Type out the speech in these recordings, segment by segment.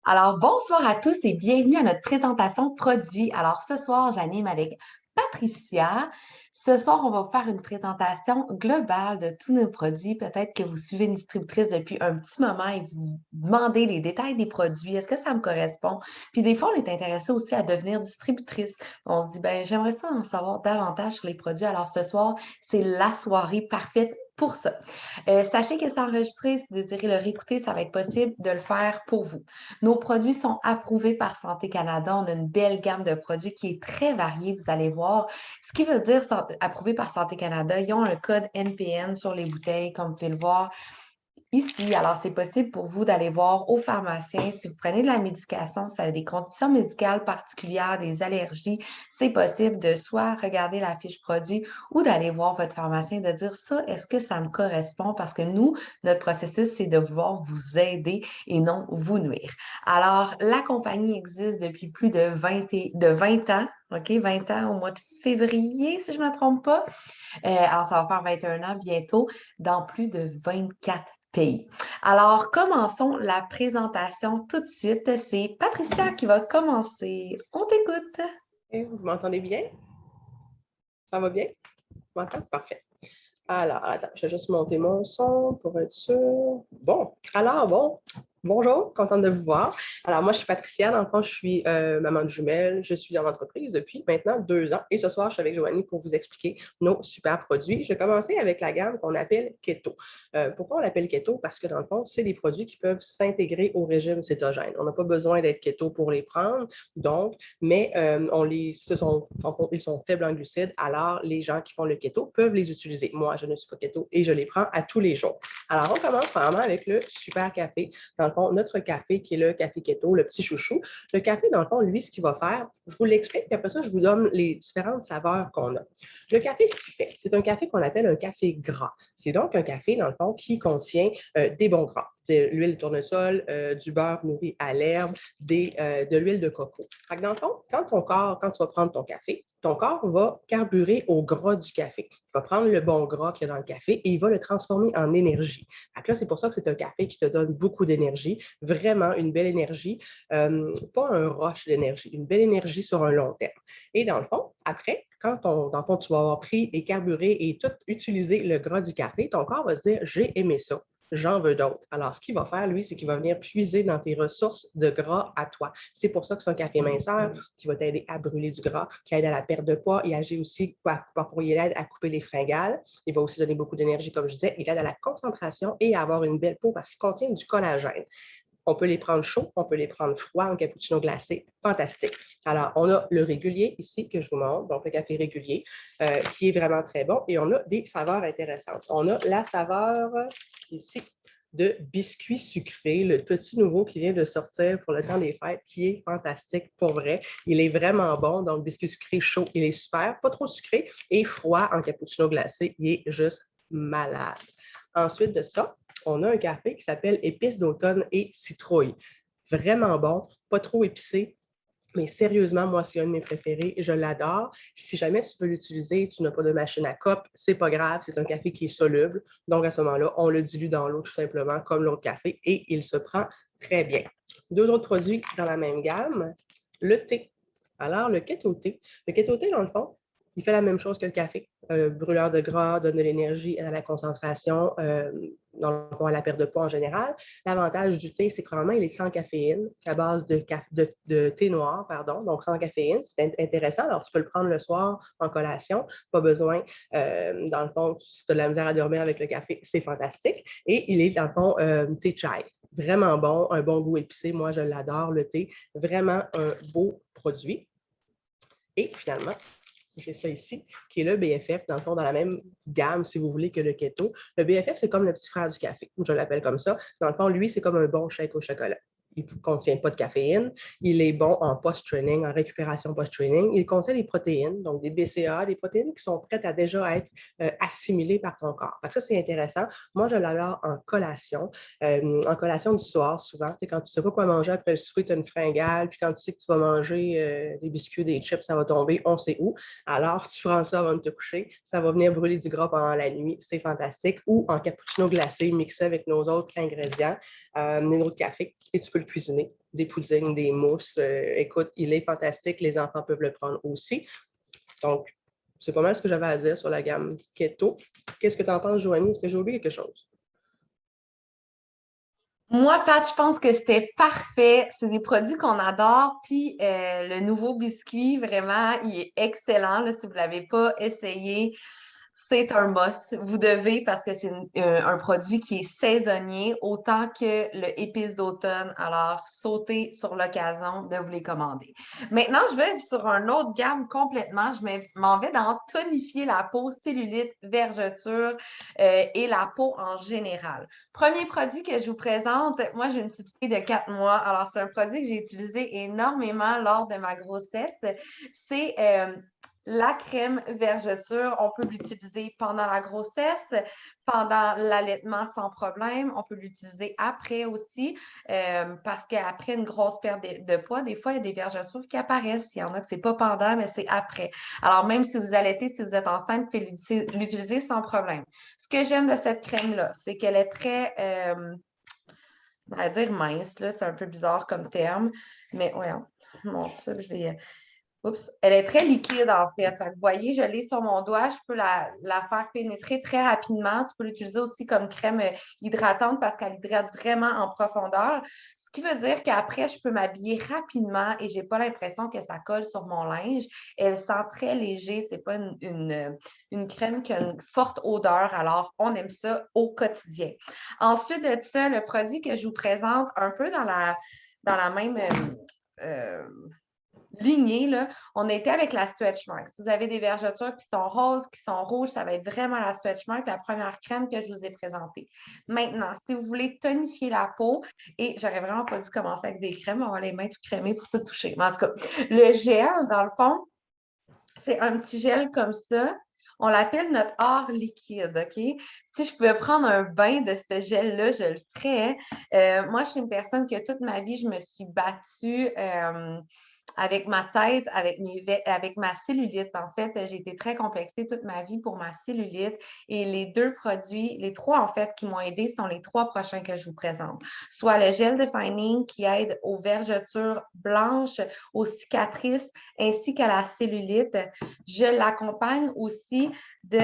Alors, bonsoir à tous et bienvenue à notre présentation produit. Alors, ce soir, j'anime avec Patricia. Ce soir, on va vous faire une présentation globale de tous nos produits. Peut-être que vous suivez une distributrice depuis un petit moment et vous demandez les détails des produits. Est-ce que ça me correspond? Puis des fois, on est intéressé aussi à devenir distributrice. On se dit, ben, j'aimerais ça en savoir davantage sur les produits. Alors, ce soir, c'est la soirée parfaite pour ça. Sachez que c'est enregistré. Si vous désirez le réécouter, ça va être possible de le faire pour vous. Nos produits sont approuvés par Santé Canada. On a une belle gamme de produits qui est très variée, vous allez voir. Ce qui veut dire approuvé par Santé Canada, ils ont un code NPN sur les bouteilles, comme vous pouvez le voir ici. Alors, c'est possible pour vous d'aller voir au pharmacien si vous prenez de la médication, si vous avez des conditions médicales particulières, des allergies, c'est possible de soit regarder la fiche produit ou d'aller voir votre pharmacien et de dire ça, est-ce que ça me correspond? Parce que nous, notre processus, c'est de vouloir vous aider et non vous nuire. Alors, la compagnie existe depuis plus de 20 ans. OK, 20 ans au mois de février, si je ne me trompe pas. Alors, ça va faire 21 ans bientôt dans plus de 24 pays. Alors, commençons la présentation tout de suite. C'est Patricia qui va commencer. On t'écoute. Vous m'entendez bien? Ça va bien? Tu m'entends? Parfait. Alors, attends, je vais juste monter mon son pour être sûr. Bonjour, contente de vous voir. Alors, moi, je suis Patricia. Dans le fond, je suis maman de jumelles. Je suis dans l'entreprise depuis maintenant 2 ans. Et ce soir, je suis avec Joanie pour vous expliquer nos super produits. Je vais commencer avec la gamme qu'on appelle Keto. Pourquoi on l'appelle Keto? Parce que dans le fond, c'est des produits qui peuvent s'intégrer au régime cétogène. On n'a pas besoin d'être Keto pour les prendre. Donc, mais ils sont faibles en glucides. Alors, les gens qui font le Keto peuvent les utiliser. Moi, je ne suis pas Keto et je les prends à tous les jours. Alors, on commence vraiment avec le super café. Dans le fond, notre café qui est le café keto, le petit chouchou. Le café, dans le fond, lui, ce qu'il va faire, je vous l'explique, puis après ça, je vous donne les différentes saveurs qu'on a. Le café, ce qu'il fait, c'est un café qu'on appelle un café gras. C'est donc un café, dans le fond, qui contient des bons gras, de l'huile de tournesol, du beurre nourri à l'herbe, de l'huile de coco. Fait que dans le fond, quand tu vas prendre ton corps va carburer au gras du café. Il va prendre le bon gras qu'il y a dans le café et il va le transformer en énergie. Fait que là, c'est pour ça que c'est un café qui te donne beaucoup d'énergie, vraiment une belle énergie, pas un rush d'énergie, une belle énergie sur un long terme. Et dans le fond, après, dans le fond, tu vas avoir pris et carburé et tout utilisé le gras du café, ton corps va se dire, j'ai aimé ça. J'en veux d'autres. Alors, ce qu'il va faire, lui, c'est qu'il va venir puiser dans tes ressources de gras à toi. C'est pour ça que c'est un café minceur qui va t'aider à brûler du gras, qui aide à la perte de poids. Il agit aussi il aide à couper les fringales. Il va aussi donner beaucoup d'énergie, comme je disais. Il aide à la concentration et à avoir une belle peau parce qu'il contient du collagène. On peut les prendre chauds, on peut les prendre froids en cappuccino glacé. Fantastique. Alors, on a le régulier ici que je vous montre, donc le café régulier, qui est vraiment très bon. Et on a des saveurs intéressantes. On a la saveur ici de biscuit sucré, le petit nouveau qui vient de sortir pour le temps des fêtes, qui est fantastique pour vrai. Il est vraiment bon. Donc, biscuit sucré chaud, il est super, pas trop sucré, et froid en cappuccino glacé, il est juste malade. Ensuite de ça, on a un café qui s'appelle Épices d'automne et citrouille. Vraiment bon, pas trop épicé, mais sérieusement, moi, c'est un de mes préférés. Je l'adore. Si jamais tu veux l'utiliser, tu n'as pas de machine à cope, c'est pas grave. C'est un café qui est soluble. Donc, à ce moment-là, on le dilue dans l'eau tout simplement, comme l'autre café, et il se prend très bien. Deux autres produits dans la même gamme. Le thé. Alors, le keto thé. Le keto thé, dans le fond, il fait la même chose que le café. Brûleur de gras, donne de l'énergie, à la concentration, dans le fond, à la perte de poids en général. L'avantage du thé, c'est que probablement, il est sans caféine, à base de thé noir, pardon, donc sans caféine. C'est intéressant. Alors, tu peux le prendre le soir en collation. Pas besoin, dans le fond, si tu as de la misère à dormir avec le café, c'est fantastique. Et il est, dans le fond, thé chai. Vraiment bon, un bon goût épicé. Moi, je l'adore, le thé. Vraiment un beau produit. Et finalement, j'ai ça ici, qui est le BFF, dans le fond, dans la même gamme, si vous voulez, que le keto. Le BFF, c'est comme le petit frère du café, je l'appelle comme ça. Dans le fond, lui, c'est comme un bon shake au chocolat. il ne contient pas de caféine. Il est bon en post-training, en récupération post-training. Il contient des protéines, donc des BCAA, des protéines qui sont prêtes à déjà être assimilées par ton corps. Ça, c'est intéressant. Moi, je l'adore en collation du soir, souvent. Tu sais, quand tu ne sais pas quoi manger après le souper, tu as une fringale, puis quand tu sais que tu vas manger des biscuits, des chips, ça va tomber, on sait où. Alors, tu prends ça avant de te coucher. Ça va venir brûler du gras pendant la nuit. C'est fantastique. Ou en cappuccino glacé, mixé avec nos autres ingrédients, nos autres cafés, et tu peux le cuisiner. Des puddings, des mousses. Écoute, il est fantastique. Les enfants peuvent le prendre aussi. Donc, c'est pas mal ce que j'avais à dire sur la gamme keto. Qu'est-ce que tu en penses, Joanie? Est-ce que j'ai oublié quelque chose? Moi, Pat, je pense que c'était parfait. C'est des produits qu'on adore. Puis le nouveau biscuit, vraiment, il est excellent. Là, si vous ne l'avez pas essayé, c'est un must. Vous devez parce que c'est un produit qui est saisonnier autant que le épice d'automne. Alors, sautez sur l'occasion de vous les commander. Maintenant, je vais sur un autre gamme complètement. M'en vais dans tonifier la peau, cellulite, vergeture et la peau en général. Premier produit que je vous présente, moi j'ai une petite fille de 4 mois. Alors, c'est un produit que j'ai utilisé énormément lors de ma grossesse. C'est la crème vergeture. On peut l'utiliser pendant la grossesse, pendant l'allaitement sans problème. On peut l'utiliser après aussi parce qu'après une grosse perte de poids, des fois, il y a des vergetures qui apparaissent. Il y en a que c'est pas pendant, mais c'est après. Alors, même si vous allaitez, si vous êtes enceinte, vous pouvez l'utiliser sans problème. Ce que j'aime de cette crème-là, c'est qu'elle est très, on va dire mince, là, c'est un peu bizarre comme terme, mais ouais, mon Dieu, je l'ai. Oups, elle est très liquide en fait. Vous voyez, je l'ai sur mon doigt, je peux la faire pénétrer très rapidement. Tu peux l'utiliser aussi comme crème hydratante parce qu'elle hydrate vraiment en profondeur. Ce qui veut dire qu'après, je peux m'habiller rapidement et je n'ai pas l'impression que ça colle sur mon linge. Elle sent très léger. C'est pas une crème qui a une forte odeur. Alors, on aime ça au quotidien. Ensuite de ça, le produit que je vous présente un peu dans la même euh, lignée, là, on était avec la stretch mark. Si vous avez des vergetures qui sont roses, qui sont rouges, ça va être vraiment la stretch mark, la première crème que je vous ai présentée. Maintenant, si vous voulez tonifier la peau, et j'aurais vraiment pas dû commencer avec des crèmes, on va les mains tout crémées pour tout toucher. Mais en tout cas, le gel, dans le fond, c'est un petit gel comme ça. On l'appelle notre or liquide, OK? Si je pouvais prendre un bain de ce gel-là, je le ferais. Moi, je suis une personne que toute ma vie, je me suis battue avec ma tête, avec ma cellulite. En fait, j'ai été très complexée toute ma vie pour ma cellulite. Et les deux produits, les trois en fait qui m'ont aidé sont les trois prochains que je vous présente. Soit le gel defining qui aide aux vergetures blanches, aux cicatrices ainsi qu'à la cellulite. Je l'accompagne aussi de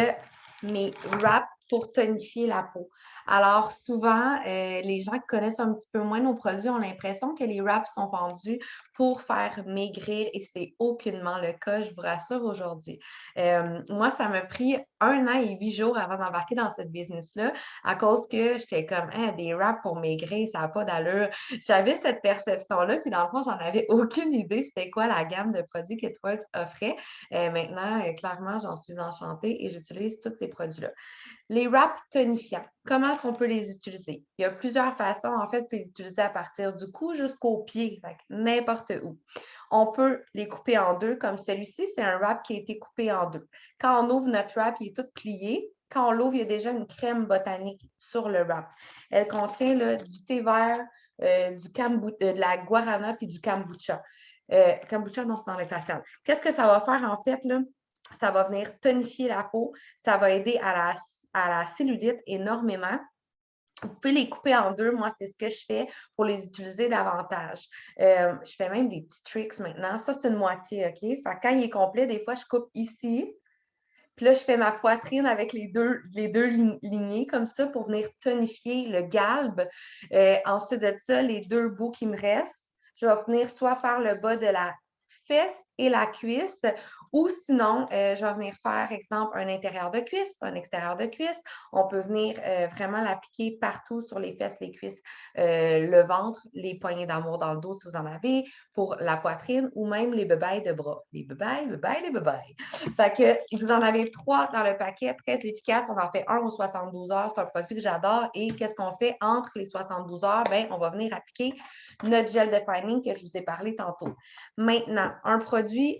mes wraps pour tonifier la peau. Alors, souvent, les gens qui connaissent un petit peu moins nos produits ont l'impression que les wraps sont vendus pour faire maigrir et c'est aucunement le cas, je vous rassure aujourd'hui. Moi, ça m'a pris 1 an et 8 jours avant d'embarquer dans cette business-là à cause que j'étais comme des wraps pour maigrir, ça n'a pas d'allure. J'avais cette perception-là, puis dans le fond, j'en avais aucune idée c'était quoi la gamme de produits que Twerks offrait. Maintenant, clairement, j'en suis enchantée et j'utilise tous ces produits-là. Les wraps tonifiants, comment on peut les utiliser? Il y a plusieurs façons. En fait, on peut les utiliser à partir du cou jusqu'au pied, n'importe où. On peut les couper en deux, comme celui-ci, c'est un wrap qui a été coupé en deux. Quand on ouvre notre wrap, il est tout plié. Quand on l'ouvre, il y a déjà une crème botanique sur le wrap. Elle contient là, du thé vert, de la guarana puis du kombucha. Kombucha, non, c'est dans les faciales. Qu'est-ce que ça va faire en fait, là? Ça va venir tonifier la peau. Ça va aider à la cellulite énormément. Vous pouvez les couper en deux. Moi, c'est ce que je fais pour les utiliser davantage. Je fais même des petits tricks maintenant. Ça, c'est une moitié, OK? Fait que quand il est complet, des fois, je coupe ici. Puis là, je fais ma poitrine avec les deux lignées comme ça pour venir tonifier le galbe. Ensuite de ça, les deux bouts qui me restent, je vais venir soit faire le bas de la fesse et la cuisse. Ou sinon, je vais venir faire, exemple, un intérieur de cuisse, un extérieur de cuisse. On peut venir vraiment l'appliquer partout sur les fesses, les cuisses, le ventre, les poignées d'amour dans le dos si vous en avez, pour la poitrine ou même les bebailles de bras. Les bebailles, bebailles, les bebailles. Fait que vous en avez 3 dans le paquet, très efficace. On en fait un aux 72 heures. C'est un produit que j'adore. Et qu'est-ce qu'on fait entre les 72 heures? Bien, on va venir appliquer notre gel defining que je vous ai parlé tantôt. Maintenant, un produit,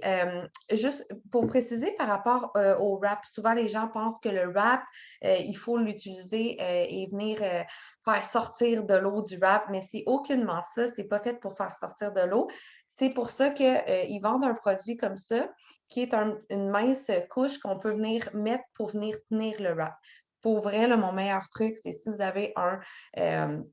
juste pour préciser par rapport au wrap, souvent les gens pensent que le wrap, il faut l'utiliser et venir faire sortir de l'eau du wrap, mais c'est aucunement ça. C'est pas fait pour faire sortir de l'eau. C'est pour ça qu'ils vendent un produit comme ça, qui est une mince couche qu'on peut venir mettre pour venir tenir le wrap. Pour vrai, là, mon meilleur truc, c'est si vous avez un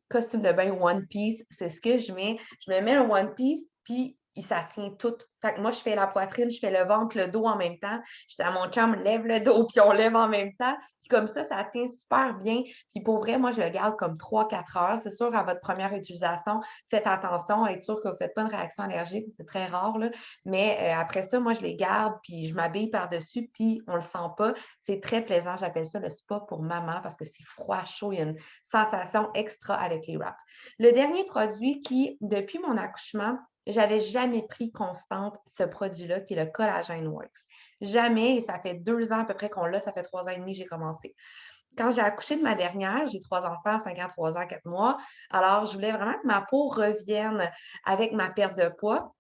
costume de bain One Piece, c'est ce que je mets. Je me mets un One Piece, puis ça tient tout. Fait que moi, je fais la poitrine, je fais le ventre, le dos en même temps. Je dis à mon chum, lève le dos, puis on lève en même temps. Puis comme ça tient super bien. Puis pour vrai, moi, je le garde comme 3-4 heures. C'est sûr, à votre première utilisation, faites attention à être sûr que vous ne faites pas une réaction allergique. C'est très rare, là. Mais après ça, moi, je les garde, puis je m'habille par-dessus, puis on ne le sent pas. C'est très plaisant. J'appelle ça le spa pour maman parce que c'est froid, chaud. Il y a une sensation extra avec les wraps. Le dernier produit qui, depuis mon accouchement, j'avais jamais pris constante ce produit-là, qui est le Collagen Works. Jamais, et ça fait 2 ans à peu près qu'on l'a, ça fait 3 ans et demi que j'ai commencé. Quand j'ai accouché de ma dernière, j'ai 3 enfants, 5 ans, 3 ans, 4 mois. Alors, je voulais vraiment que ma peau revienne avec ma perte de poids.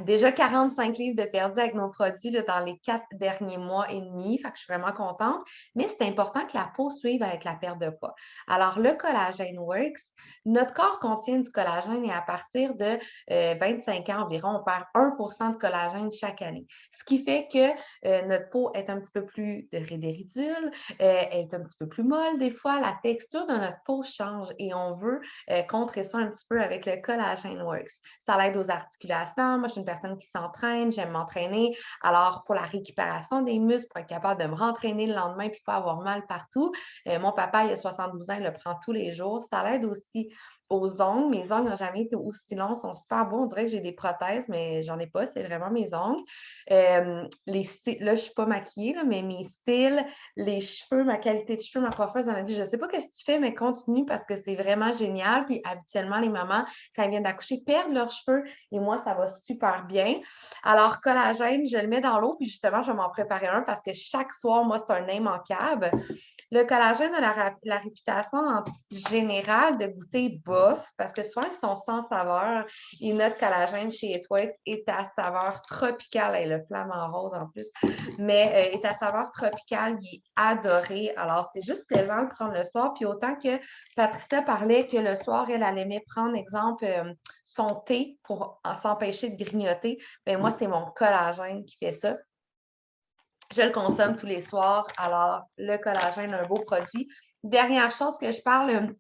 Déjà 45 livres de perdu avec nos produits là, dans les 4 derniers mois et demi. Fait que je suis vraiment contente. Mais c'est important que la peau suive avec la perte de poids. Alors, le Collagen Works, notre corps contient du collagène et à partir de 25 ans environ, on perd 1% de collagène chaque année. Ce qui fait que notre peau est un petit peu plus de des ridules, elle est un petit peu plus molle des fois. La texture de notre peau change et on veut contrer ça un petit peu avec le Collagen Works. Ça l'aide aux articulations. Moi, je suis une personne qui s'entraîne, j'aime m'entraîner. Alors, pour la récupération des muscles, pour être capable de me rentraîner le lendemain et pas avoir mal partout, mon papa, il a 72 ans, il le prend tous les jours. Ça l'aide aussi aux ongles. Mes ongles n'ont jamais été aussi longs, sont super beaux. On dirait que j'ai des prothèses, mais j'en ai pas. C'est vraiment mes ongles. Là, je ne suis pas maquillée, là, mais mes cils, les cheveux, ma qualité de cheveux, ma coiffeuse, elle m'a dit, je ne sais pas ce que tu fais, mais continue parce que c'est vraiment génial. Puis habituellement, les mamans, quand elles viennent d'accoucher, perdent leurs cheveux et moi, ça va super bien. Alors, collagène, je le mets dans l'eau, puis justement, je vais m'en préparer un parce que chaque soir, moi, c'est un immanquable. Le collagène a la réputation en général de goûter bof parce que souvent, ils sont sans saveur. Et notre collagène chez Etwex est à saveur tropicale. Et le flamant rose en plus, mais est à saveur tropicale. Il est adoré. Alors, c'est juste plaisant de prendre le soir. Puis autant que Patricia parlait que le soir, elle aimait prendre, exemple, son thé pour s'empêcher de grignoter. Bien, moi, c'est mon collagène qui fait ça. Je le consomme tous les soirs. Alors, le collagène, un beau produit. Dernière chose que je parle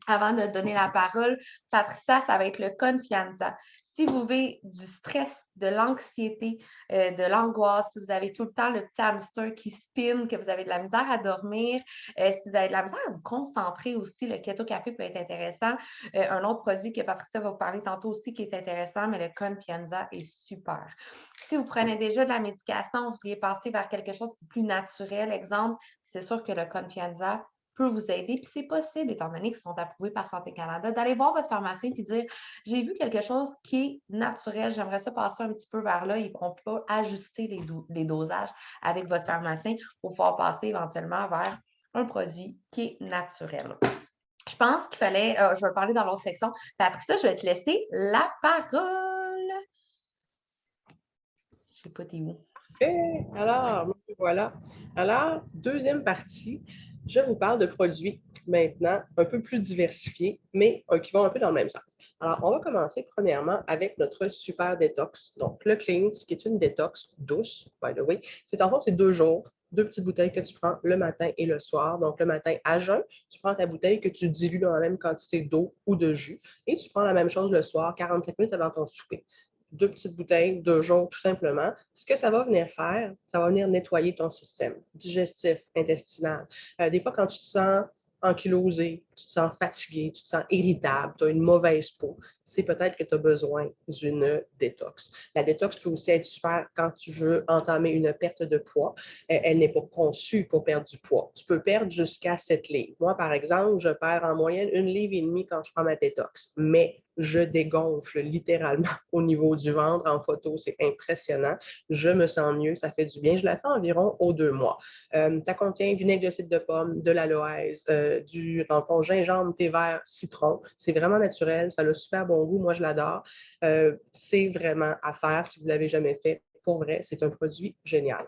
avant de donner la parole, Patricia, ça va être le confianza. Si vous avez du stress, de l'anxiété, de l'angoisse, si vous avez tout le temps le petit hamster qui spinne, que vous avez de la misère à dormir, si vous avez de la misère à vous concentrer aussi, le keto café peut être intéressant. Un autre produit que Patricia va vous parler tantôt aussi qui est intéressant, mais le confianza est super. Si vous prenez déjà de la médication, vous voudriez passer vers quelque chose de plus naturel, exemple, c'est sûr que le confianza peut vous aider. Puis c'est possible, étant donné qu'ils sont approuvés par Santé Canada, d'aller voir votre pharmacien et dire j'ai vu quelque chose qui est naturel, j'aimerais ça passer un petit peu vers là et on peut ajuster les dosages avec votre pharmacien pour pouvoir passer éventuellement vers un produit qui est naturel. Je pense qu'il fallait, je vais parler dans l'autre section. Patricia, je vais te laisser la parole. Je ne sais pas, t'es où? Alors, voilà. Alors, deuxième partie, je vous parle de produits maintenant un peu plus diversifiés, mais qui vont un peu dans le même sens. Alors, on va commencer premièrement avec notre super détox. Donc, le Cleanse, qui est une détox douce, by the way. C'est en fait, c'est 2 jours, 2 petites bouteilles que tu prends le matin et le soir. Donc, le matin à jeun, tu prends ta bouteille que tu dilues dans la même quantité d'eau ou de jus et tu prends la même chose le soir, 45 minutes avant ton souper. 2 petites bouteilles, 2 jours, tout simplement. Ce que ça va venir faire, ça va venir nettoyer ton système digestif, intestinal. Des fois, quand tu te sens ankylosé, tu te sens fatigué, tu te sens irritable, tu as une mauvaise peau, c'est peut-être que tu as besoin d'une détox. La détox peut aussi être super quand tu veux entamer une perte de poids. Elle n'est pas conçue pour perdre du poids. Tu peux perdre jusqu'à 7 livres. Moi, par exemple, je perds en moyenne 1,5 livre quand je prends ma détox, mais je dégonfle littéralement au niveau du ventre. En photo, c'est impressionnant. Je me sens mieux, ça fait du bien. Je la fais environ aux 2 mois. Ça contient vinaigre de cidre de pomme, de l'aloès, dans le fond, gingembre, thé vert, citron. C'est vraiment naturel, ça a le super bon goût. Moi, je l'adore. C'est vraiment à faire si vous ne l'avez jamais fait. Pour vrai, c'est un produit génial.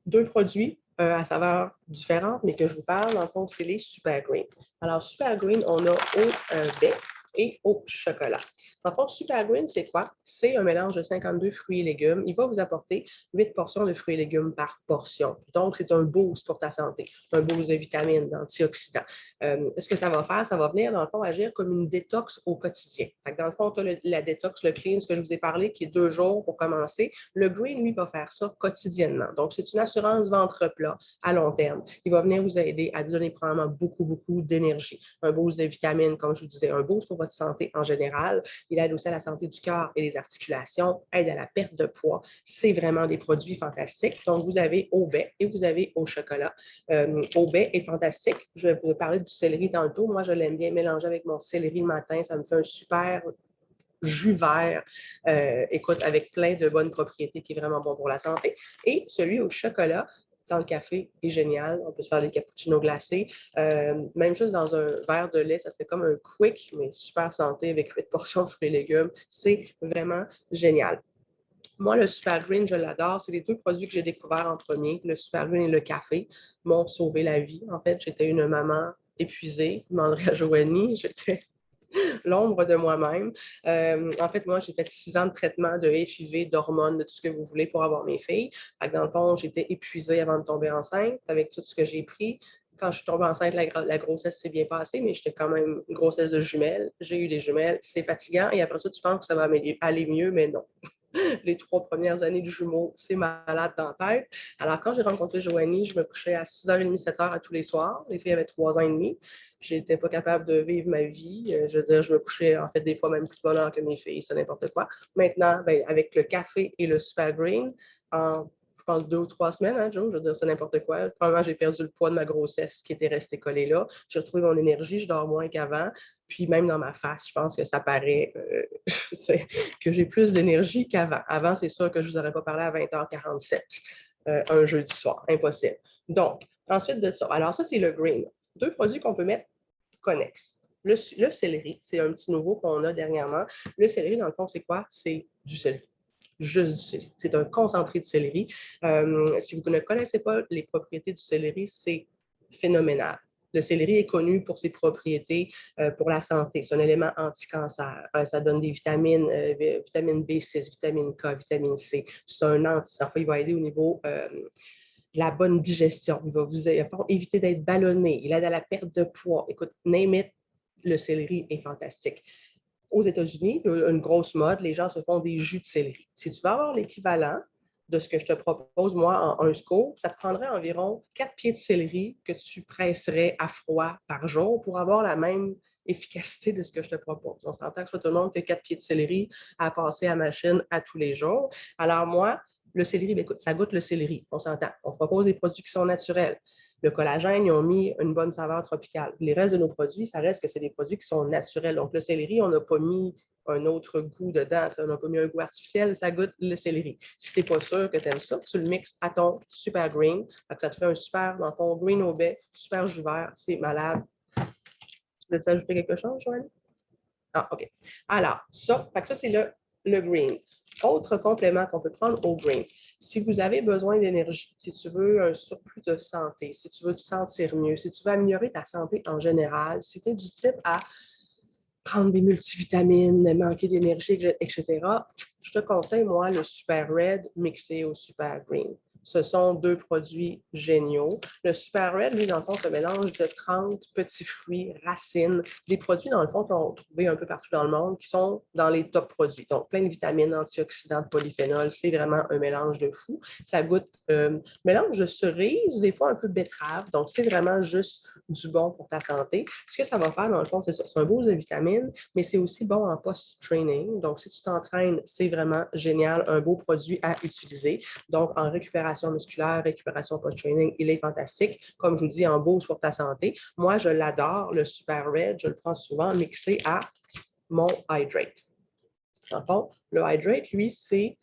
2 produits à saveur différente, mais que je vous parle, dans le fond, c'est les Super Green. Alors, Super Green, on a au baie et au chocolat. Dans le fond, Super Green, c'est quoi? C'est un mélange de 52 fruits et légumes. Il va vous apporter 8 portions de fruits et légumes par portion. Donc, c'est un boost pour ta santé, un boost de vitamines, d'antioxydants. Ce que ça va faire, ça va venir, dans le fond, agir comme une détox au quotidien. Dans le fond, tu as la détox, le clean, ce que je vous ai parlé, qui est 2 jours pour commencer. Le green, lui, va faire ça quotidiennement. Donc, c'est une assurance ventre plat à long terme. Il va venir vous aider à donner probablement beaucoup d'énergie. Un boost de vitamines, comme je vous disais, un boost pour votre santé en général. Il aide aussi à la santé du cœur et des articulations, aide à la perte de poids. C'est vraiment des produits fantastiques. Donc, vous avez au baie et vous avez au chocolat. Au baie est fantastique. Je vais vous parler du céleri tantôt. Moi, je l'aime bien mélanger avec mon céleri le matin. Ça me fait un super jus vert, écoute, avec plein de bonnes propriétés qui est vraiment bon pour la santé. Et celui au chocolat, dans le café, est génial. On peut se faire des cappuccinos glacés. Même chose dans un verre de lait, ça fait comme un quick, mais super santé avec 8 portions de fruits et légumes. C'est vraiment génial. Moi, le Super Green, je l'adore. C'est les 2 produits que j'ai découverts en premier. Le Super Green et le café m'ont sauvé la vie. En fait, j'étais une maman épuisée. Vous demanderez à Joanie, j'étais l'ombre de moi-même. En fait, moi, j'ai fait 6 ans de traitement de FIV, d'hormones, de tout ce que vous voulez pour avoir mes filles. Fait que dans le fond, j'étais épuisée avant de tomber enceinte avec tout ce que j'ai pris. Quand je suis tombée enceinte, la grossesse s'est bien passée, mais j'étais quand même une grossesse de jumelles. J'ai eu des jumelles, c'est fatigant. Et après ça, tu penses que ça va aller mieux, mais non. Les 3 premières années du jumeau, c'est malade dans la tête. Alors, quand j'ai rencontré Joanie, je me couchais à 6h30, 7h à tous les soirs. Les filles avaient 3 ans et demi. Je n'étais pas capable de vivre ma vie. Je veux dire, je me couchais, en fait, des fois même plus de bonne heure que mes filles, c'est n'importe quoi. Maintenant, ben, avec le café et le Super Green, en je pense 2 ou 3 semaines, hein, Joe, je veux dire, c'est n'importe quoi. Probablement, j'ai perdu le poids de ma grossesse qui était resté collé là. J'ai retrouvé mon énergie, je dors moins qu'avant. Puis même dans ma face, je pense que ça paraît que j'ai plus d'énergie qu'avant. Avant, c'est sûr que je ne vous aurais pas parlé à 20h47 un jeudi soir. Impossible. Donc, ensuite de ça, alors ça, c'est le green. 2 produits qu'on peut mettre connexes. Le céleri, c'est un petit nouveau qu'on a dernièrement. Le céleri, dans le fond, c'est quoi? C'est du céleri. Juste du céleri. C'est un concentré de céleri. Si vous ne connaissez pas les propriétés du céleri, c'est phénoménal. Le céleri est connu pour ses propriétés pour la santé. C'est un élément anti-cancer. Ça donne des vitamines, vitamine B6, vitamine K, vitamine C. C'est un anti. Enfin, il va aider au niveau de la bonne digestion. Il va vous éviter d'être ballonné. Il aide à la perte de poids. Écoute, name it, le céleri est fantastique. Aux États-Unis, une grosse mode, les gens se font des jus de céleri. Si tu veux avoir l'équivalent de ce que je te propose, moi, en un scoop, ça te prendrait environ 4 pieds de céleri que tu presserais à froid par jour pour avoir la même efficacité de ce que je te propose. On s'entend que tout le monde fait 4 pieds de céleri à passer à la machine à tous les jours. Alors moi, le céleri, bien, écoute, ça goûte le céleri, on s'entend. On propose des produits qui sont naturels. Le collagène, ils ont mis une bonne saveur tropicale. Les restes de nos produits, ça reste que c'est des produits qui sont naturels. Donc, le céleri, on n'a pas mis un autre goût dedans. On n'a pas mis un goût artificiel, ça goûte le céleri. Si tu n'es pas sûr que tu aimes ça, tu le mixes à ton super green. Ça te fait un super, dans ton green au baie, super jus vert. C'est malade. Tu veux ajouter quelque chose, Joanne? Ah, OK. Alors, ça c'est le green. Autre complément qu'on peut prendre au green. Si vous avez besoin d'énergie, si tu veux un surplus de santé, si tu veux te sentir mieux, si tu veux améliorer ta santé en général, si tu es du type à prendre des multivitamines, manquer d'énergie, etc., je te conseille, moi, le Super Red mixé au Super Green. Ce sont deux produits géniaux. Le Super Red, lui, dans le fond, c'est un mélange de 30 petits fruits, racines, des produits, dans le fond, qu'on trouve un peu partout dans le monde, qui sont dans les top produits. Donc, plein de vitamines, antioxydants, de polyphénol. C'est vraiment un mélange de fou. Ça goûte mélange de cerise, des fois un peu betterave. Donc, c'est vraiment juste du bon pour ta santé. Ce que ça va faire, dans le fond, c'est ça. C'est un boost de vitamines, mais c'est aussi bon en post-training. Donc, si tu t'entraînes, c'est vraiment génial, un beau produit à utiliser. Donc, en récupération musculaire, récupération post-training, il est fantastique. Comme je vous dis, en boost pour ta santé. Moi, je l'adore, le Super Red. Je le prends souvent mixé à mon Hydrate. En fond, le Hydrate, lui, c'est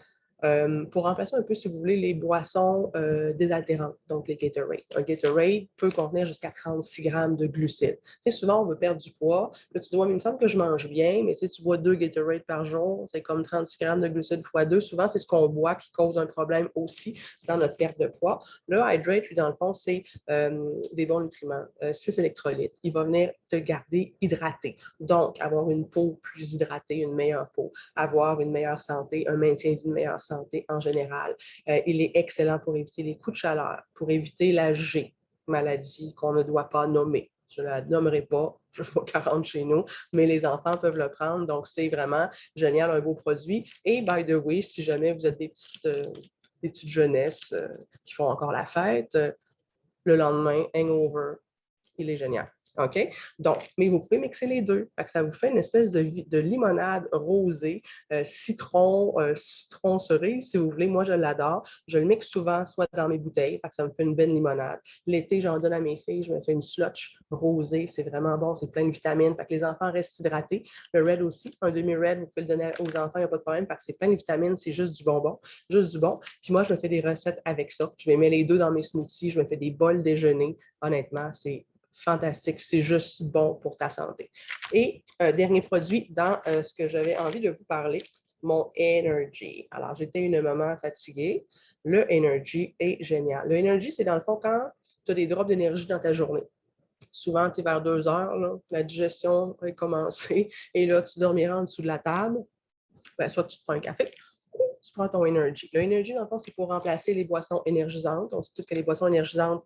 pour remplacer un peu, si vous voulez, les boissons désaltérantes, donc les Gatorade. Un Gatorade peut contenir jusqu'à 36 grammes de glucides. Tu sais, souvent, on veut perdre du poids. Là, tu dis, ouais, mais il me semble que je mange bien, mais tu bois 2 Gatorade par jour, c'est comme 36 grammes de glucides fois 2. Souvent, c'est ce qu'on boit qui cause un problème aussi dans notre perte de poids. Le Hydrate, lui, dans le fond, c'est des bons nutriments, 6 électrolytes. Il va venir te garder hydraté. Donc, avoir une peau plus hydratée, une meilleure peau, avoir une meilleure santé, un maintien d'une meilleure santé en général. Il est excellent pour éviter les coups de chaleur, pour éviter la G, maladie qu'on ne doit pas nommer. Je ne la nommerai pas, je ne veux pas 40 chez nous, mais les enfants peuvent le prendre. Donc, c'est vraiment génial, un beau produit. Et by the way, si jamais vous êtes des petites jeunesses qui font encore la fête, le lendemain, hangover, il est génial. OK? Donc, mais vous pouvez mixer les deux. Ça vous fait une espèce de limonade rosée, citron cerise, si vous voulez. Moi, je l'adore. Je le mixe souvent, soit dans mes bouteilles, ça me fait une belle limonade. L'été, j'en donne à mes filles. Je me fais une slotch rosée. C'est vraiment bon. C'est plein de vitamines. Que les enfants restent hydratés. Le Red aussi, un demi-Red, vous pouvez le donner aux enfants, il n'y a pas de problème. C'est plein de vitamines. C'est juste du bonbon. Juste du bon. Puis moi, je me fais des recettes avec ça. Je vais mettre les deux dans mes smoothies. Je me fais des bols déjeuner. Honnêtement, c'est fantastique, c'est juste bon pour ta santé. Et dernier produit dans ce que j'avais envie de vous parler, mon Energy. Alors, j'étais une maman fatiguée. Le Energy est génial. Le Energy, c'est dans le fond quand tu as des drops d'énergie dans ta journée. Souvent, tu es vers 2 heures, là, la digestion a commencé et là, tu dormiras en dessous de la table. Ben, soit tu te prends un café, ou tu prends ton Energy. Le Energy, dans le fond, c'est pour remplacer les boissons énergisantes. On sait toutes que les boissons énergisantes,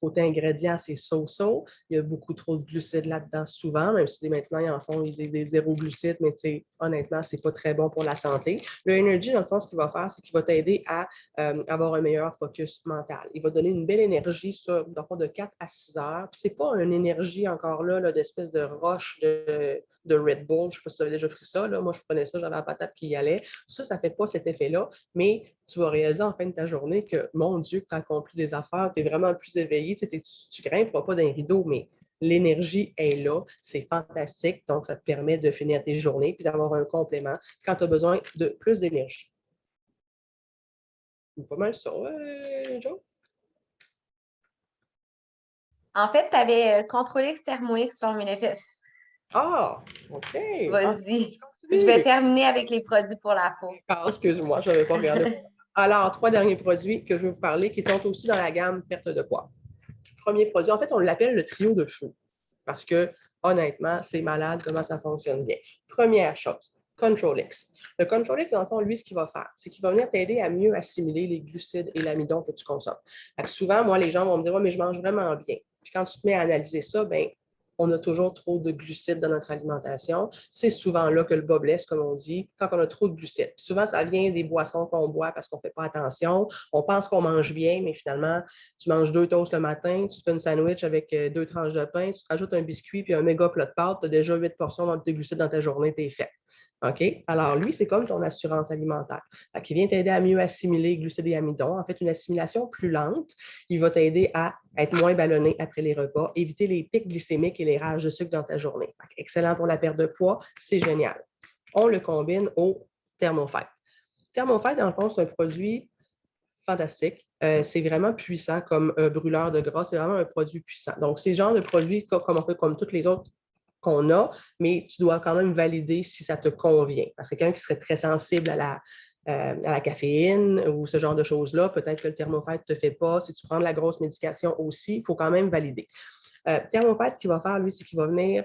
côté ingrédients, c'est so-so. Il y a beaucoup trop de glucides là-dedans souvent, même si maintenant, ils en font des zéro glucides, mais honnêtement, ce n'est pas très bon pour la santé. Le Energy, dans le fond, ce qu'il va faire, c'est qu'il va t'aider à avoir un meilleur focus mental. Il va donner une belle énergie sur, dans le fond, de 4 à 6 heures. Puis, ce n'est pas une énergie encore là d'espèce de roche de Red Bull. Je ne sais pas si tu avais déjà pris ça. Là. Moi, je prenais ça, j'avais la patate qui y allait. Ça ne fait pas cet effet-là, mais tu vas réaliser en fin de ta journée que, mon Dieu, que tu as accompli des affaires, tu es vraiment plus éveillé. Tu ne grimperas pas d'un rideau, mais l'énergie est là. C'est fantastique. Donc, ça te permet de finir tes journées et d'avoir un complément quand tu as besoin de plus d'énergie. C'est pas mal ça, Joe? En fait, tu avais Contrôlix Thermoix Formule FF. Ah, OK. Vas-y. Je vais terminer avec les produits pour la peau. Ah, excuse-moi, je n'avais pas regardé. Alors, 3 derniers produits que je vais vous parler qui sont aussi dans la gamme perte de poids. Premier produit, en fait, on l'appelle le trio de feu parce que, honnêtement, c'est malade comment ça fonctionne bien. Première chose, Control-X. Le Control-X, dans le fond, lui, ce qu'il va faire, c'est qu'il va venir t'aider à mieux assimiler les glucides et l'amidon que tu consommes. Souvent, moi, les gens vont me dire, ouais, mais je mange vraiment bien. Puis quand tu te mets à analyser ça, bien, on a toujours trop de glucides dans notre alimentation. C'est souvent là que le bas blesse, comme on dit, quand on a trop de glucides. Puis souvent, ça vient des boissons qu'on boit parce qu'on ne fait pas attention. On pense qu'on mange bien, mais finalement, tu manges 2 toasts le matin, tu te fais une sandwich avec 2 tranches de pain, tu te rajoutes un biscuit puis un méga plat de pâtes, tu as déjà 8 portions de tes glucides dans ta journée, tu es fait. OK? Alors, lui, c'est comme ton assurance alimentaire. Il vient t'aider à mieux assimiler glucides et amidon. En fait, une assimilation plus lente. Il va t'aider à être moins ballonné après les repas, éviter les pics glycémiques et les rages de sucre dans ta journée. Excellent pour la perte de poids, c'est génial. On le combine au Thermofight. Thermofight, dans le fond, c'est un produit fantastique. C'est vraiment puissant comme brûleur de gras. C'est vraiment un produit puissant. Donc, c'est le genre de produit comme tous les autres qu'on a, mais tu dois quand même valider si ça te convient. Parce que quelqu'un qui serait très sensible à la caféine ou ce genre de choses-là, peut-être que le Thermofight ne te fait pas. Si tu prends de la grosse médication aussi, il faut quand même valider. Thermofight, ce qu'il va faire, lui, c'est qu'il va venir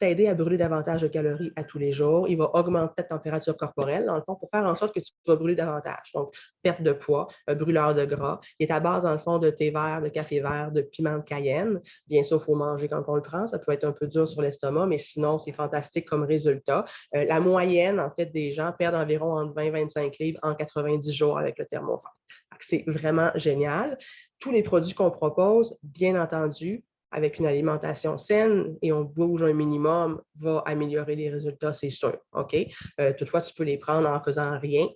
t'aider à brûler davantage de calories à tous les jours. Il va augmenter ta température corporelle, dans le fond, pour faire en sorte que tu vas brûler davantage. Donc, perte de poids, brûleur de gras. Il est à base, dans le fond, de thé vert, de café vert, de piment de cayenne. Bien sûr, il faut manger quand on le prend. Ça peut être un peu dur sur l'estomac, mais sinon, c'est fantastique comme résultat. La moyenne, en fait, des gens perdent environ entre 20 et 25 livres en 90 jours avec le thermophile. C'est vraiment génial. Tous les produits qu'on propose, bien entendu, avec une alimentation saine et on bouge un minimum, va améliorer les résultats, c'est sûr. OK? Toutefois, tu peux les prendre en faisant rien,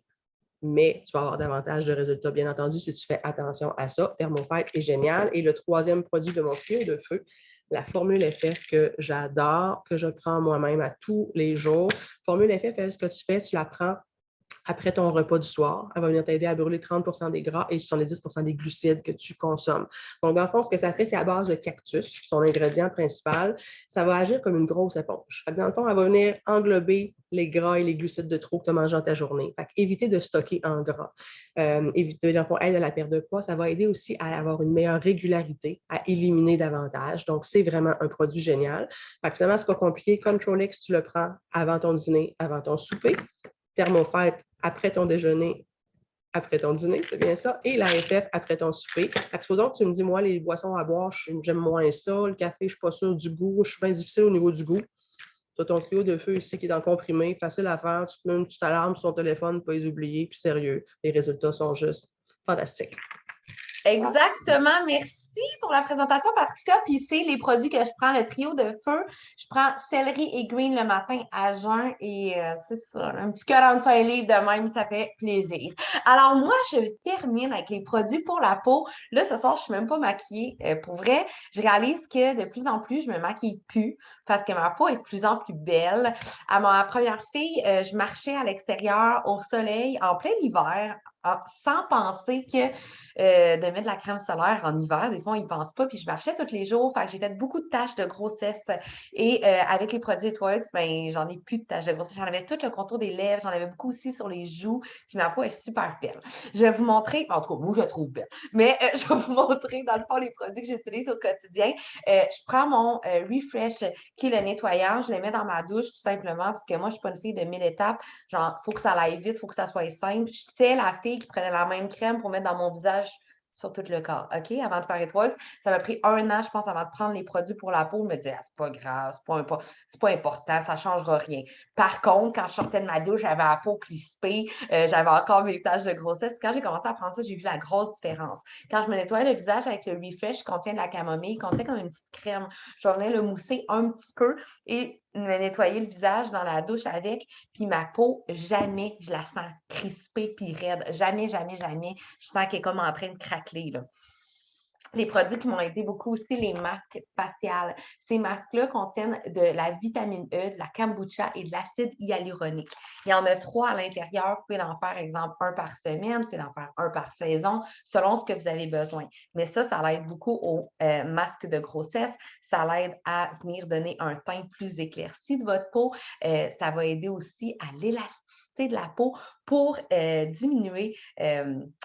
mais tu vas avoir davantage de résultats, bien entendu, si tu fais attention à ça. Thermofight est génial. Et le troisième produit de mon trio de feu, la formule FF que j'adore, que je prends moi-même à tous les jours. Formule FF, ce que tu fais, tu la prends après ton repas du soir. Elle va venir t'aider à brûler 30 des gras et 70 des glucides que tu consommes. Donc, dans le fond, ce que ça fait, c'est à base de cactus, son ingrédient principal. Ça va agir comme une grosse éponge. Fait que dans le fond, elle va venir englober les gras et les glucides de trop que tu as mangé dans ta journée. Fait éviter de stocker en gras. Éviter, dans le fond, aide à la perte de poids. Ça va aider aussi à avoir une meilleure régularité, à éliminer davantage. Donc, c'est vraiment un produit génial. Fait que finalement, c'est pas compliqué. Control-X, tu le prends avant ton dîner, avant ton souper. Thermofight après ton déjeuner, après ton dîner, c'est bien ça, et la FF après ton souper. Supposons que tu me dis, moi, les boissons à boire, j'aime moins ça, le café, je ne suis pas sûre du goût, je suis bien difficile au niveau du goût. Tu as ton trio de feu ici qui est dans le comprimé, facile à faire, tu te mets une petite alarme sur ton téléphone, pas les oublier, puis sérieux, les résultats sont juste fantastiques. Exactement. Merci pour la présentation, Patricia. Puis c'est les produits que je prends, le trio de feu. Je prends céleri et green le matin à jeun et c'est ça, un petit 45 livres de même, ça fait plaisir. Alors moi, je termine avec les produits pour la peau. Là, ce soir, je suis même pas maquillée. Pour vrai, je réalise que de plus en plus, je me maquille plus parce que ma peau est de plus en plus belle. À ma première fille, je marchais à l'extérieur au soleil en plein hiver sans penser que de mettre de la crème solaire en hiver. Des fois, on n'y pense pas. Puis je marchais tous les jours. Fait que j'ai fait beaucoup de taches de grossesse. Et avec les produits Etworks, ben, j'en ai plus de taches de grossesse. J'en avais tout le contour des lèvres. J'en avais beaucoup aussi sur les joues. Puis ma peau est super belle. Je vais vous montrer, en tout cas, moi, je la trouve belle. Mais je vais vous montrer, dans le fond, les produits que j'utilise au quotidien. Je prends mon Refresh, qui est le nettoyage. Je le mets dans ma douche, tout simplement, parce que moi, je ne suis pas une fille de 1000 étapes. Genre, il faut que ça aille vite, il faut que ça soit simple. J'étais la fille qui prenait la même crème pour mettre dans mon visage sur tout le corps, OK? Avant de faire Etworks, ça m'a pris 1 an, je pense, avant de prendre les produits pour la peau. Je me disais, ah, c'est pas grave, c'est pas important, ça changera rien. Par contre, quand je sortais de ma douche, j'avais la peau crispée, j'avais encore mes taches de grossesse. Quand j'ai commencé à prendre ça, j'ai vu la grosse différence. Quand je me nettoyais le visage avec le Refresh, qui contient de la camomille, contient comme une petite crème, je venais le mousser un petit peu et me nettoyer le visage dans la douche avec, puis ma peau, jamais je la sens crispée puis raide. Jamais, jamais, jamais. Je sens qu'elle est comme en train de craquer, là. Les produits qui m'ont aidé beaucoup aussi, les masques faciales. Ces masques-là contiennent de la vitamine E, de la kombucha et de l'acide hyaluronique. Il y en a 3 à l'intérieur. Vous pouvez en faire, exemple, 1 par semaine, vous pouvez en faire 1 par saison, selon ce que vous avez besoin. Mais ça l'aide beaucoup au masque de grossesse. Ça l'aide à venir donner un teint plus éclairci de votre peau. Ça va aider aussi à l'élasticité de la peau pour diminuer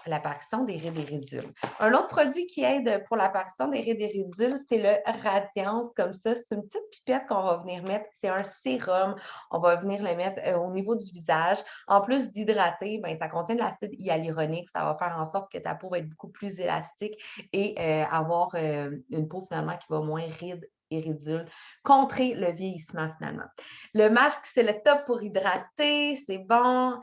l'apparition des rides et ridules. Un autre produit qui aide pour l'apparition des rides et ridules, c'est le Radiance. Comme ça, c'est une petite pipette qu'on va venir mettre. C'est un sérum. On va venir le mettre au niveau du visage. En plus d'hydrater, ben, ça contient de l'acide hyaluronique. Ça va faire en sorte que ta peau va être beaucoup plus élastique et avoir une peau finalement qui va moins ride et ridule, contrer le vieillissement finalement. Le masque, c'est le top pour hydrater, c'est bon.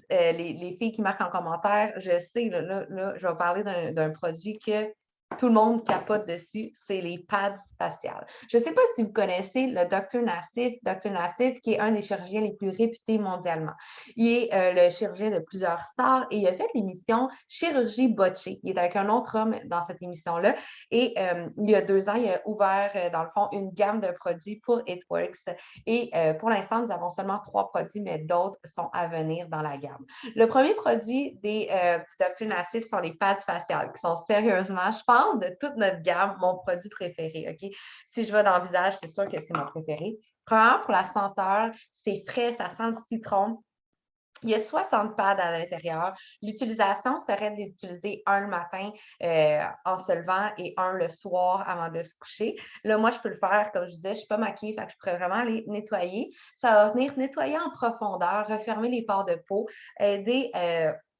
Les filles qui marquent en commentaire, je sais, là, je vais parler d'un produit que tout le monde capote dessus, c'est les pads faciales. Je ne sais pas si vous connaissez le Dr Nassif, qui est un des chirurgiens les plus réputés mondialement. Il est le chirurgien de plusieurs stars et il a fait l'émission Chirurgie botchée. Il est avec un autre homme dans cette émission-là. Et il y a 2 ans, il a ouvert, dans le fond, une gamme de produits pour Etworks. Et pour l'instant, nous avons seulement 3 produits, mais d'autres sont à venir dans la gamme. Le premier produit des petits Dr Nassif sont les pads faciales, qui sont sérieusement, je pense, de toute notre gamme, mon produit préféré. OK? Si je vais dans le visage, c'est sûr que c'est mon préféré. Premièrement, pour la senteur, c'est frais, ça sent le citron. Il y a 60 pads à l'intérieur. L'utilisation serait d'utiliser un le matin en se levant et un le soir avant de se coucher. Là, moi, je peux le faire, comme je disais, je ne suis pas maquillée, fait que je pourrais vraiment les nettoyer. Ça va venir nettoyer en profondeur, refermer les pores de peau, aider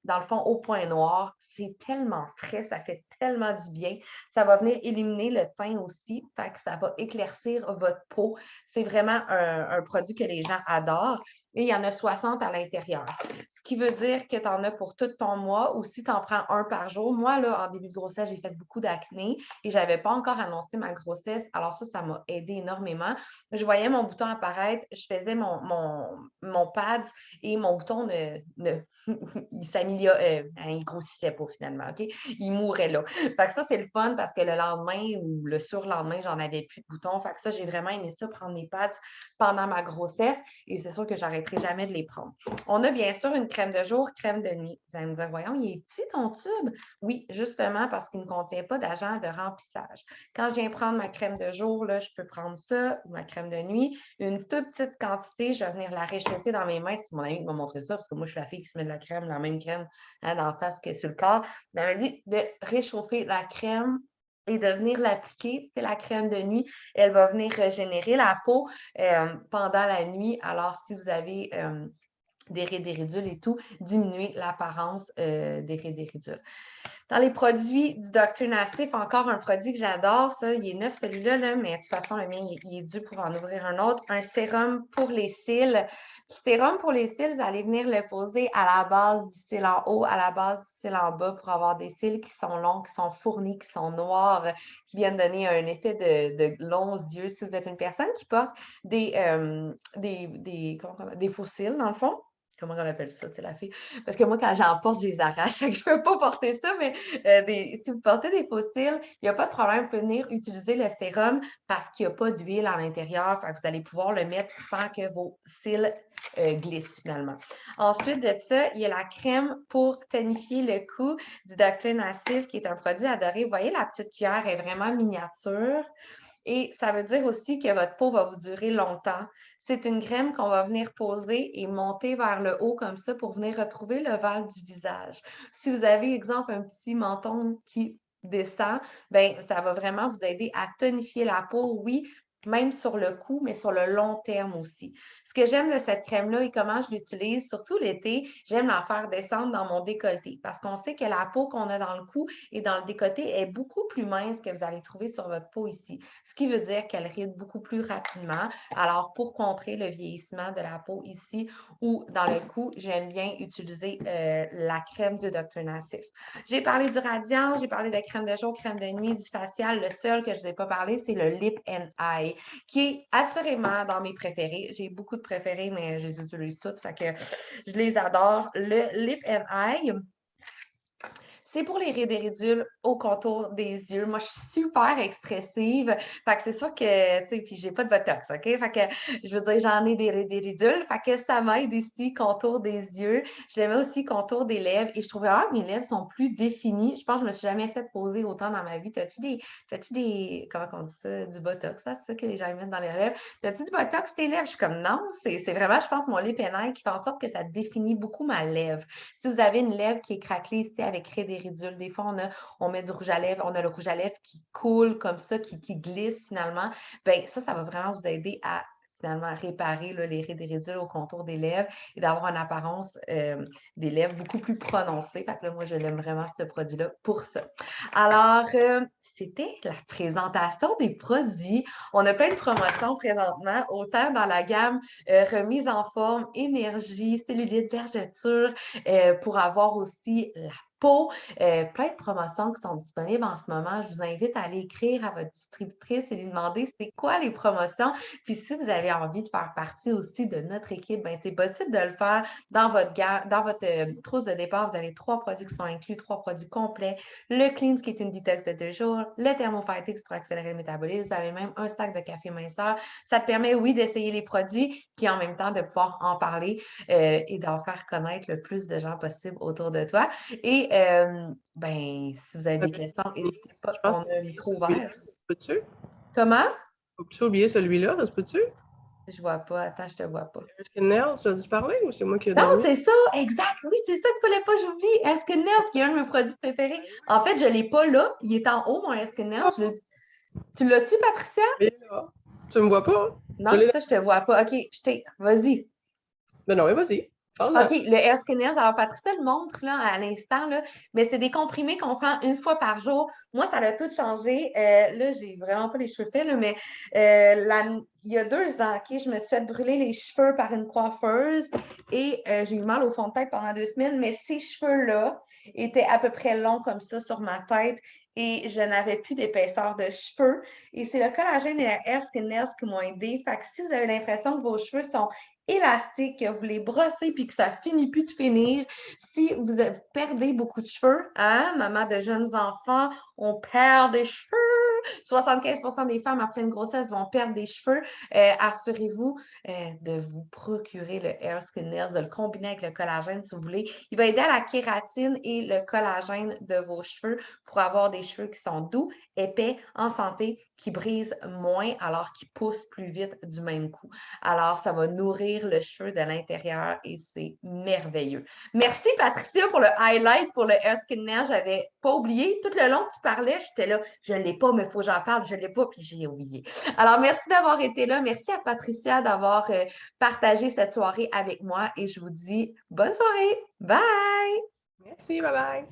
dans le fond, au point noir. C'est tellement frais, ça fait tellement du bien. Ça va venir éliminer le teint aussi, fait que ça va éclaircir votre peau. C'est vraiment un produit que les gens adorent. Et il y en a 60 à l'intérieur. Ce qui veut dire que tu en as pour tout ton mois ou si tu en prends un par jour. Moi, là, en début de grossesse, j'ai fait beaucoup d'acné et je n'avais pas encore annoncé ma grossesse. Alors ça m'a aidé énormément. Je voyais mon bouton apparaître, je faisais mon pad et mon bouton il s'améliorait, il grossissait pas finalement, OK? Il mourait là. Fait que ça, c'est le fun parce que le lendemain ou le surlendemain, j'en avais plus de boutons. Fait que ça, j'ai vraiment aimé ça, prendre mes pads pendant ma grossesse et c'est sûr que j'arrêterai jamais de les prendre. On a bien sûr une crème de jour, crème de nuit. Vous allez me dire, voyons, il est petit ton tube. Oui, justement parce qu'il ne contient pas d'agent de remplissage. Quand je viens prendre ma crème de jour, là, je peux prendre ça ou ma crème de nuit. Une toute petite quantité, je vais venir la réchauffer dans mes mains. C'est mon ami qui m'a montré ça parce que moi, je suis la fille qui se met de la crème, la même crème hein, dans la face que sur le corps. Mais elle m'a dit de réchauffer la crème et de venir l'appliquer. C'est la crème de nuit. Elle va venir régénérer la peau pendant la nuit. Alors, si vous avez des rides et ridules et tout, diminuer l'apparence des rides et ridules. Dans les produits du Dr. Nassif, encore un produit que j'adore, ça, il est neuf celui-là, là, mais de toute façon, le mien, il est dû pour en ouvrir un autre. Un sérum pour les cils. Le sérum pour les cils, vous allez venir le poser à la base du cil en haut, à la base du cil en bas pour avoir des cils qui sont longs, qui sont fournis, qui sont noirs, qui viennent donner un effet de longs yeux. Si vous êtes une personne qui porte des faux cils, dans le fond, comment on appelle ça, tu sais, la fille? Parce que moi, quand j'en porte, je les arrache. Fait que je ne peux pas porter ça, mais si vous portez des fossiles, il n'y a pas de problème. Vous pouvez venir utiliser le sérum parce qu'il n'y a pas d'huile à l'intérieur. Fait que vous allez pouvoir le mettre sans que vos cils glissent finalement. Ensuite de ça, il y a la crème pour tonifier le cou du Dr. Nassif, qui est un produit adoré. Vous voyez, la petite cuillère est vraiment miniature. Et ça veut dire aussi que votre peau va vous durer longtemps. C'est une crème qu'on va venir poser et monter vers le haut comme ça pour venir retrouver l'ovale du visage. Si vous avez, exemple, un petit menton qui descend, ben ça va vraiment vous aider à tonifier la peau, oui, même sur le cou, mais sur le long terme aussi. Ce que j'aime de cette crème-là et comment je l'utilise, surtout l'été, j'aime la faire descendre dans mon décolleté parce qu'on sait que la peau qu'on a dans le cou et dans le décolleté est beaucoup plus mince que vous allez trouver sur votre peau ici, ce qui veut dire qu'elle ride beaucoup plus rapidement. Alors, pour contrer le vieillissement de la peau ici ou dans le cou, j'aime bien utiliser la crème du Dr. Nassif. J'ai parlé du radiant, j'ai parlé de crème de jour, crème de nuit, du facial. Le seul que je ne vous ai pas parlé, c'est le Lip and Eye, qui est assurément dans mes préférés. J'ai beaucoup de préférés, mais je les utilise toutes, fait que je les adore. Le Lip and Eye, c'est pour les rides et ridules au contour des yeux. Moi, je suis super expressive. Fait que c'est sûr que, tu sais, puis j'ai pas de botox, OK? Fait que, je veux dire, j'en ai des rides et ridules. Fait que ça m'aide ici, contour des yeux. Je les mets aussi contour des lèvres. Et je trouve vraiment que mes lèvres sont plus définies. Je pense que je me suis jamais fait poser autant dans ma vie. T'as-tu des, comment on dit ça? Du botox, ça? C'est ça que les gens mettent dans les lèvres. T'as-tu du botox tes lèvres? Je suis comme, non. C'est vraiment, je pense, mon lip and eye qui fait en sorte que ça définit beaucoup ma lèvre. Si vous avez une lèvre qui est craquelée ici avec rides et ridules, des fois, on met du rouge à lèvres, on a le rouge à lèvres qui coule comme ça, qui glisse finalement. Bien, ça va vraiment vous aider à finalement réparer là, les rides et ridules au contour des lèvres et d'avoir une apparence des lèvres beaucoup plus prononcée. Fait que là, moi, je l'aime vraiment, ce produit-là, pour ça. Alors, c'était la présentation des produits. On a plein de promotions présentement, autant dans la gamme remise en forme, énergie, cellulite, vergeture, pour avoir aussi la peau. Plein de promotions qui sont disponibles en ce moment. Je vous invite à aller écrire à votre distributrice et lui demander c'est quoi les promotions. Puis si vous avez envie de faire partie aussi de notre équipe, ben c'est possible de le faire dans votre trousse de départ. Vous avez 3 produits qui sont inclus, 3 produits complets. Le Cleans qui est une détox de 2 jours, le Thermophytix pour accélérer le métabolisme. Vous avez même un sac de café minceur. Ça te permet, oui, d'essayer les produits, puis en même temps de pouvoir en parler et d'en faire connaître le plus de gens possible autour de toi. Et ben, si vous avez des questions, n'hésitez pas, Je pense on que a un micro ouvert. ça se peut-tu? Comment? Faut-tu oublier celui-là, ça se peut-tu? Je vois pas. Attends, je te vois pas. Skin Nails, tu as dû parler ou c'est moi qui ai Non, donné? c'est ça, exact. Oui, c'est ça qu'il fallait pas que j'oublie. Eskin Nails, qui est un de mes produits préférés. En fait, je l'ai pas là. Il est en haut, mon Eskin Nails. Ah, Tu l'as-tu, Patricia? il est là. Tu me vois pas? Je Non, l'ai c'est là. ça, je te vois pas. OK, vas-y. Ben non, mais vas-y, OK, parle-en. le Air Skinners, alors Patricia le montre là, à l'instant, là, mais c'est des comprimés qu'on prend une fois par jour. Moi, ça a tout changé. Là, j'ai vraiment pas les cheveux faits, là, mais il y a 2 ans, OK, je me suis fait brûler les cheveux par une coiffeuse et j'ai eu mal au fond de tête pendant 2 semaines, mais ces cheveux-là étaient à peu près longs comme ça sur ma tête et je n'avais plus d'épaisseur de cheveux. Et c'est le collagène et le Air Skinners qui m'ont aidé. Fait que si vous avez l'impression que vos cheveux sont élastique, que vous les brossez puis que ça finit plus de finir. Si perdez beaucoup de cheveux, hein, maman de jeunes enfants, on perd des cheveux. 75% des femmes après une grossesse vont perdre des cheveux. Assurez-vous de vous procurer le Hair Skin Nails, de le combiner avec le collagène si vous voulez. Il va aider à la kératine et le collagène de vos cheveux pour avoir des cheveux qui sont doux, épais, en santé, qui brisent moins alors qu'ils poussent plus vite du même coup. Alors, ça va nourrir le cheveu de l'intérieur et c'est merveilleux. Merci, Patricia, pour le highlight, pour le Hair Skin Nail. J'avais pas oublié. Tout le long que tu parlais, j'étais là, je ne l'ai pas, mais il faut que j'en parle. Je ne l'ai pas, puis j'ai oublié. Alors, merci d'avoir été là. Merci à Patricia d'avoir partagé cette soirée avec moi et je vous dis bonne soirée. Bye! Merci, bye bye.